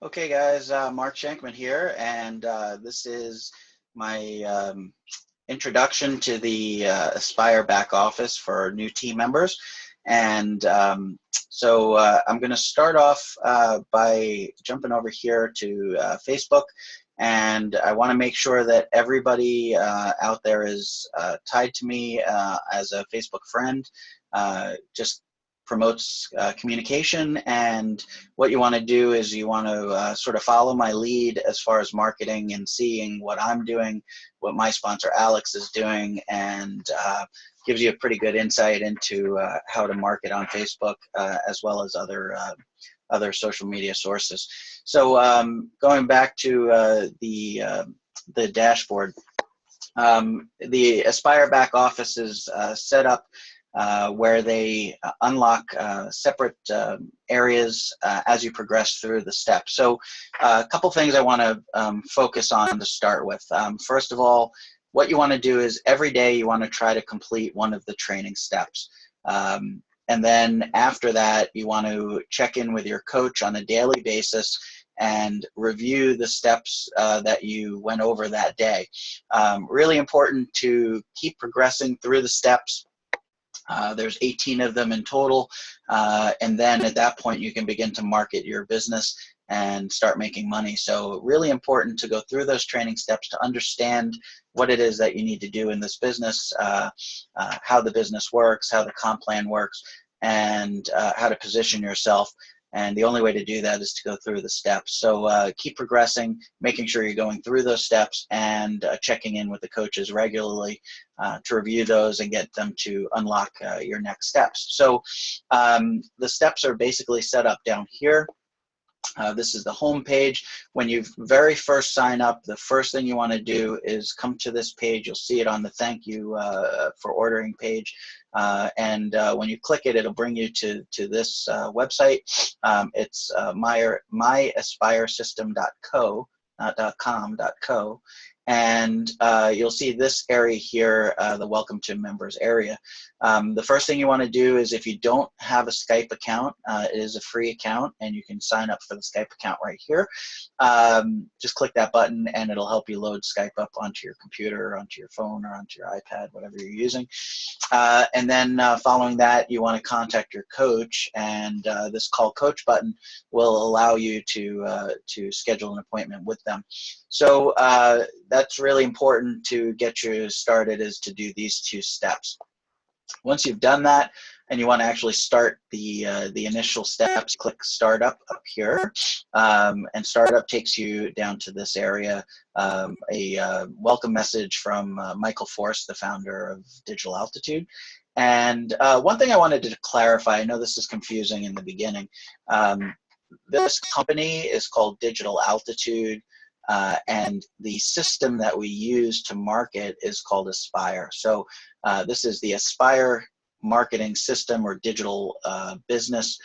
Okay, guys, Mark Shankman here, and this is my introduction to the Aspire back office for new team members. And I'm going to start off by jumping over here to Facebook, and I want to make sure that everybody out there is tied to me as a Facebook friend. Just promotes communication, and what you want to do is you want to sort of follow my lead as far as marketing and seeing what I'm doing, what my sponsor Alex is doing, and gives you a pretty good insight into how to market on Facebook as well as other social media sources. So going back to the dashboard, the Aspire back office is set up where they unlock separate areas as you progress through the steps. So a couple things I want to focus on to start with. First of all, what you want to do is every day you want to try to complete one of the training steps. And then after that, you want to check in with your coach on a daily basis and review the steps that you went over that day. Really important to keep progressing through the steps. There's 18 of them in total, and then at that point you can begin to market your business and start making money. So really important to go through those training steps to understand what it is that you need to do in this business, how the business works, how the comp plan works, and how to position yourself. And the only way to do that is to go through the steps. So keep progressing, making sure you're going through those steps, and checking in with the coaches regularly to review those and get them to unlock your next steps. So the steps are basically set up down here. This is the home page. When you very first sign up, the first thing you want to do is come to this page. You'll see it on the thank you for ordering page. When you click it, it'll bring you to this website. It's myaspiresystem.co, not .com, .co. And you'll see this area here, the Welcome to Members area. The first thing you want to do is, if you don't have a Skype account, it is a free account, and you can sign up for the Skype account right here. Just click that button, and it'll help you load Skype up onto your computer, or onto your phone, or onto your iPad, whatever you're using. And then following that, you want to contact your coach, and this Call Coach button will allow you to schedule an appointment with them. So that's really important to get you started, is to do these two steps. Once you've done that and you want to actually start the initial steps, click Startup up here, and Startup takes you down to this area, a welcome message from Michael Force, the founder of Digital Altitude. And one thing I wanted to clarify, I know this is confusing in the beginning, this company is called Digital Altitude. And the system that we use to market is called Aspire. So this is the Aspire marketing system, or digital business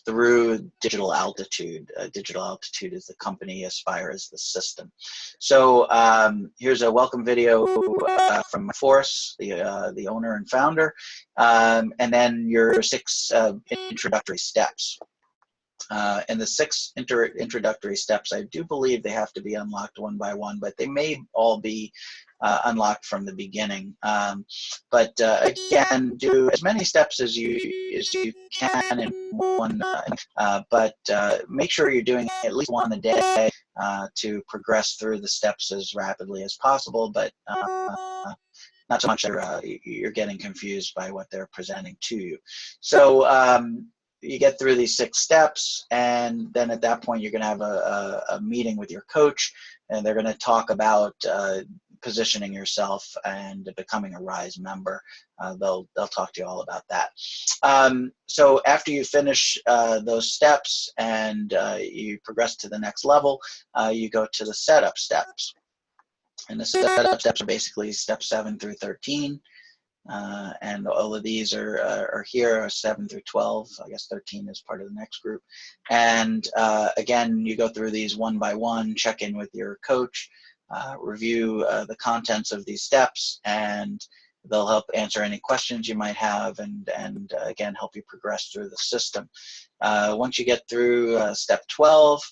through Digital Altitude. Digital Altitude is the company, Aspire is the system. So here's a welcome video from Force, the owner and founder, and then your 6 introductory steps. And the 6 introductory steps, I do believe they have to be unlocked one by one, but they may all be unlocked from the beginning. Again, do as many steps as you can in one, but make sure you're doing at least one a day to progress through the steps as rapidly as possible, but not so much that you're getting confused by what they're presenting to you. So you get through these 6 steps, and then at that point you're going to have a meeting with your coach, and they're going to talk about positioning yourself and becoming a Rise member. They'll talk to you all about that. So after you finish those steps and you progress to the next level, you go to the setup steps. And the setup steps are basically steps 7 through 13. And all of these are here, 7 through 12. I guess 13 is part of the next group. And again, you go through these one by one, check in with your coach, review the contents of these steps, and they'll help answer any questions you might have, and again, help you progress through the system. Once you get through step 12,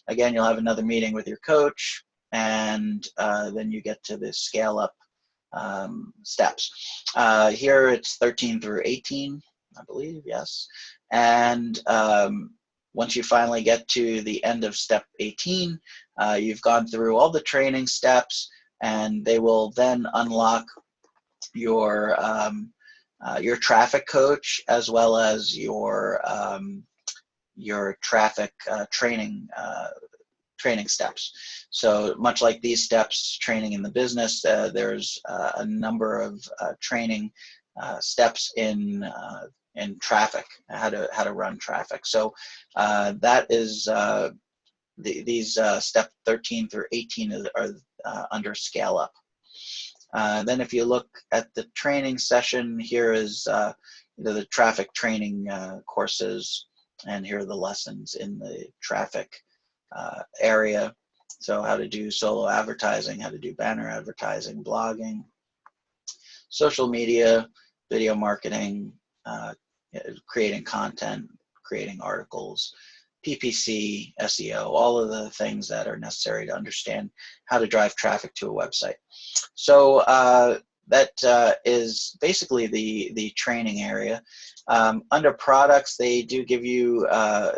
again, you'll have another meeting with your coach, and then you get to the scale up steps. Here it's 13 through 18, I believe, yes. And once you finally get to the end of step 18, you've gone through all the training steps, and they will then unlock your traffic coach as well as your traffic training steps. So much like these steps, training in the business, there's a number of training steps in traffic, how to run traffic. So that is these step 13 through 18 are under scale up. Then if you look at the training session, here is the traffic training courses, and here are the lessons in the traffic area. So how to do solo advertising, how to do banner advertising, blogging, social media, video marketing, creating content, creating articles, PPC, SEO, all of the things that are necessary to understand how to drive traffic to a website. So that is basically the training area. Under products, they do give you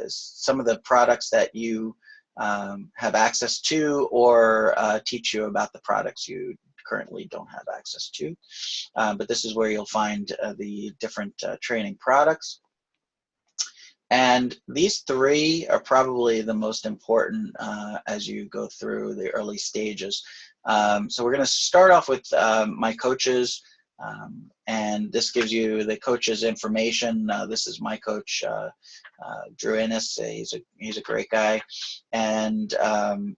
some of the products that you have access to, or teach you about the products you currently don't have access to. But this is where you'll find the different training products. And these three are probably the most important as you go through the early stages. So we're going to start off with my coaches, and this gives you the coach's information. This is my coach, Drew Innes. He's a great guy, and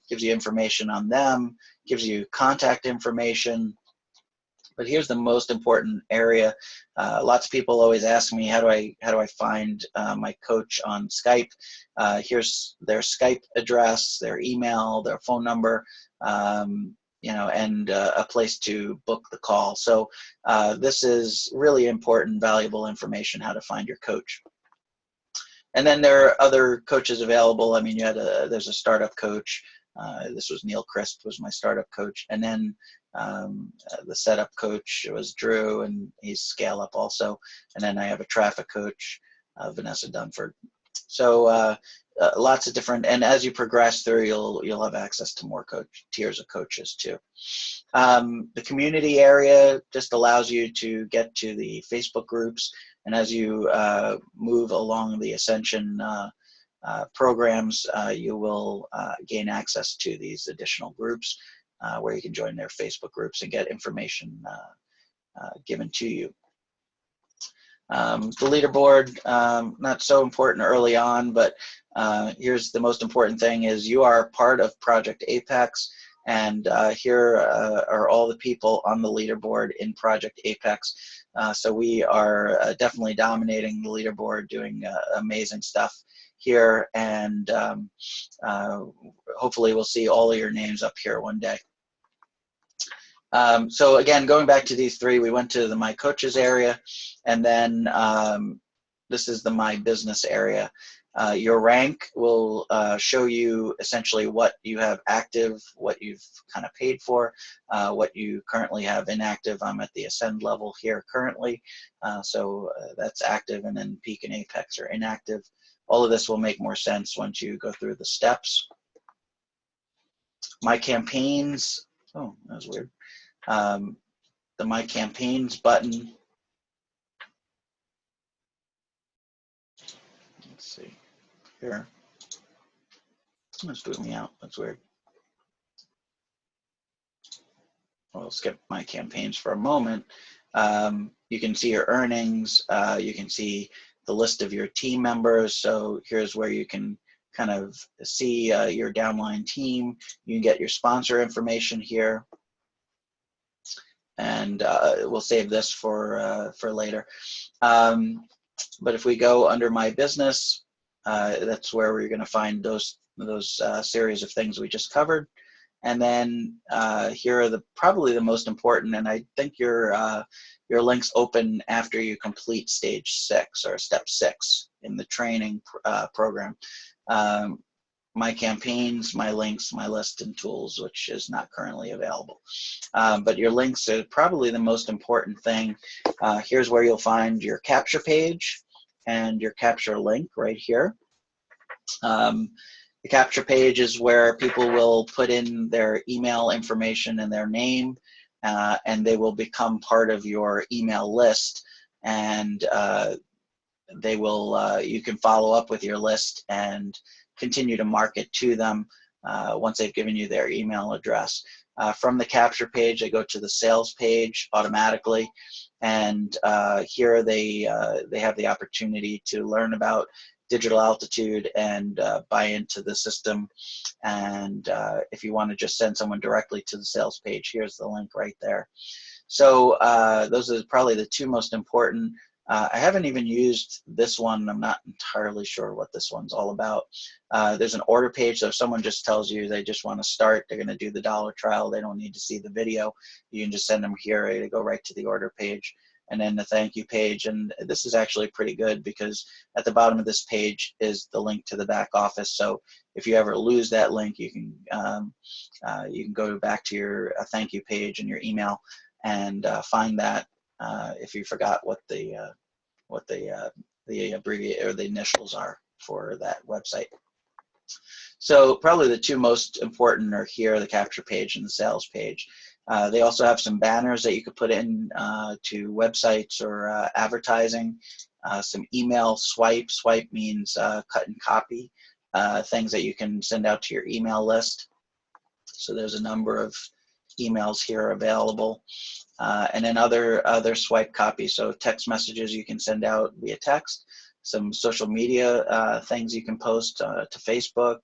gives you information on them, gives you contact information. But here's the most important area. Lots of people always ask me, how do I find my coach on Skype? Here's their Skype address, their email, their phone number, and a place to book the call. So this is really important, valuable information, how to find your coach. And then there are other coaches available. I mean, there's a startup coach. This was Neil Christ, was my startup coach. And then the setup coach was Drew, and he's scale up also. And then I have a traffic coach, Vanessa Dunford. So lots of different, and as you progress through, you'll have access to more tiers of coaches too. The community area just allows you to get to the Facebook groups, and as you move along the Ascension programs, you will gain access to these additional groups where you can join their Facebook groups and get information given to you. The leaderboard, not so important early on, but here's the most important thing is you are part of Project Apex, and here are all the people on the leaderboard in Project Apex. So we are definitely dominating the leaderboard, doing amazing stuff here, and hopefully we'll see all of your names up here one day. So again, going back to these three, we went to the My Coaches area, and then this is the My Business area. Your rank will show you essentially what you have active, what you've kind of paid for, what you currently have inactive. I'm at the Ascend level here currently, so that's active, and then Peak and Apex are inactive. All of this will make more sense once you go through the steps. My Campaigns, oh, that was weird. The My Campaigns button. Let's see here. It's booting me out. That's weird. We'll skip My Campaigns for a moment. You can see your earnings. You can see the list of your team members. So here's where you can kind of see your downline team. You can get your sponsor information here. And we'll save this for later. But if we go under My Business, that's where we're going to find those series of things we just covered. And then here are probably the most important, and I think your links open after you complete stage 6 or step 6. the training program. My campaigns, my links, my list, and tools, which is not currently available. But your links are probably the most important thing. Here's where you'll find your capture page and your capture link right here. The capture page is where people will put in their email information and their name, and they will become part of your email list, and they will you can follow up with your list and continue to market to them once they've given you their email address. From the capture page, they go to the sales page automatically, and here they have the opportunity to learn about Digital Altitude and buy into the system. And if you want to just send someone directly to the sales page, here's the link right there. So those are probably the two most important. I haven't even used this one. I'm not entirely sure what this one's all about. There's an order page, so if someone just tells you they just want to start, they're going to do the dollar trial, they don't need to see the video, you can just send them here to go right to the order page, and then the thank you page. And this is actually pretty good because at the bottom of this page is the link to the back office. So if you ever lose that link, you can go back to your thank you page in your email and find that if you forgot what the abbreviate or the initials are for that website. So probably the two most important are here, the capture page and the sales page. They also have some banners that you could put in to websites or advertising. Some email swipe. Swipe means cut and copy, things that you can send out to your email list. So there's a number of emails here available. And then other swipe copies, so text messages you can send out via text, some social media things you can post to Facebook,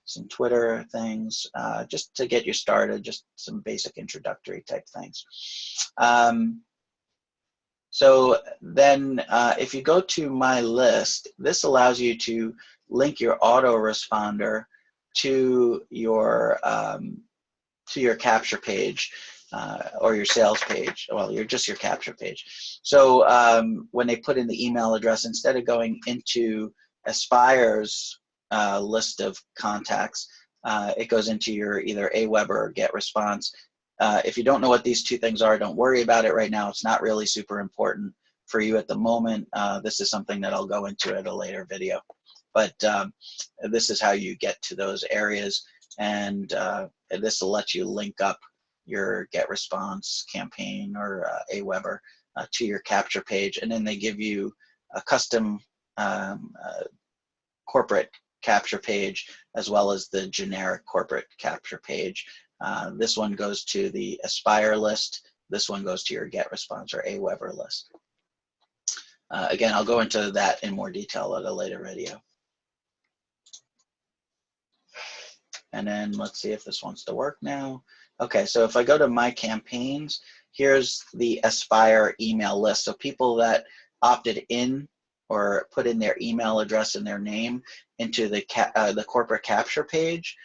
some Twitter things, just to get you started, just some basic introductory type things. So then if you go to my list, this allows you to link your autoresponder to your capture page. Or your sales page, well, just your capture page. So when they put in the email address, instead of going into Aspire's list of contacts, it goes into your either AWeber or GetResponse. If you don't know what these two things are, don't worry about it right now. It's not really super important for you at the moment. This is something that I'll go into at a later video. But this is how you get to those areas, and this will let you link up your GetResponse campaign or AWeber to your capture page, and then they give you a custom corporate capture page as well as the generic corporate capture page. This one goes to the Aspire list. This one goes to your GetResponse or AWeber list. Again, I'll go into that in more detail at a later video. And then let's see if this wants to work now. Okay, so if I go to my campaigns, here's the Aspire email list. So people that opted in or put in their email address and their name into the corporate capture page,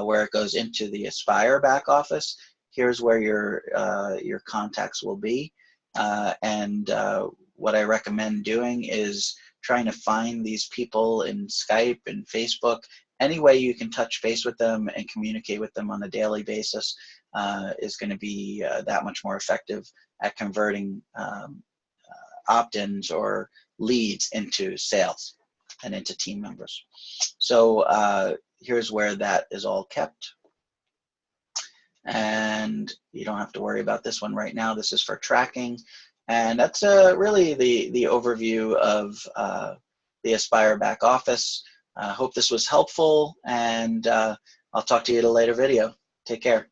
where it goes into the Aspire back office. Here's where your contacts will be. What I recommend doing is trying to find these people in Skype and Facebook. Any way you can touch base with them and communicate with them on a daily basis is going to be that much more effective at converting opt-ins or leads into sales and into team members. So here's where that is all kept. And you don't have to worry about this one right now. This is for tracking. And that's really the overview of the Aspire back office. Hope this was helpful, and I'll talk to you at a later video. Take care.